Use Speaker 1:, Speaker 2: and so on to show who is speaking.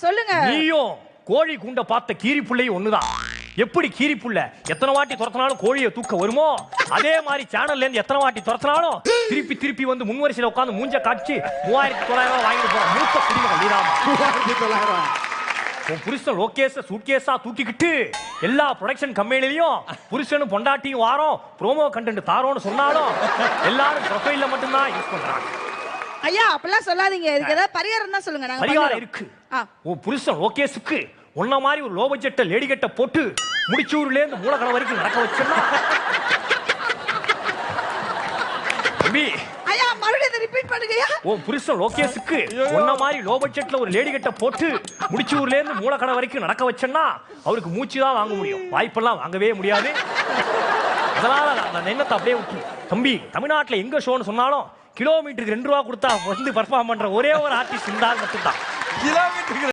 Speaker 1: சொல்லுங்க.
Speaker 2: நீயும் கோழி கூண்ட பார்த்த கீரி புள்ளையும் ஒண்ணுதான். எப்படி கீரி புள்ள எத்தனை வாட்டி துரத்தினாலும் கோழியை தூக்க வருமோ, அதே மாதிரி சேனல்ல இருந்து எத்தனை வாட்டி துரத்தினாலும் திருப்பி திருப்பி வந்து முன்வரிசையில உட்கார்ந்து மூஞ்ச காட்சி 3900 வாங்கிட்டு போற மூத்த குடிமகன் நீதான்.
Speaker 3: 3900.
Speaker 2: உன் புருஷன் லோகேஷ சூட்கேஸா தூக்கிக்கிட்டு எல்லா ப்ரொடக்ஷன் கம்பெனிலையும் புருஷனும் பொண்டாட்டியும் வாரம் ப்ரோமோ கண்டென்ட் தாரோன்னு சொன்னாலும் எல்லாரும் ப்ரொஃபைல்ல மட்டும்தான் யூஸ் பண்றாங்க.
Speaker 1: ஐயா அப்பெல்லாம் சொல்லாதீங்க. இதுக்கு ஏதாவது பரிகாரம் தான் சொல்லுங்க. நாங்க
Speaker 2: பரிகாரம் இருக்கு. உன் புருஷன் லோகேஷுக்கு உன்ன மாதிரி ஒரு லோ பட்ஜெட்ட லேடி கட்ட போட்டு முடிச்சூர்ல இருந்து மூலக்கண வரைக்கும் நடக்க வச்சா தம்பி.
Speaker 1: ஐயா மறுபடியும் ரிப்பீட் பண்ணுங்கயா.
Speaker 2: உன் புருஷன் லோகேஷுக்கு உன்ன மாதிரி லோ பட்ஜெட்ல ஒரு லேடி கட்ட போட்டு முடிச்சூர்ல இருந்து மூலக்கண வரைக்கும் நடக்க வச்சேன்னா அவருக்கு மூச்சு தான் வாங்க முடியும், வாய்ப்பெல்லாம் வாங்கவே முடியாது. அதனால நான் எண்ணத்தை அப்படியே விட்டு தம்பி, தமிழ்நாட்டுல எங்க ஷோன்னு சொன்னாலும் கிலோமீட்டருக்கு 2 ரூபா கொடுத்தா வந்து பர்ஃபார்ம் பண்ற ஒரே ஒரு ஆர்டிஸ்ட் இருந்தால் மட்டும்தான்.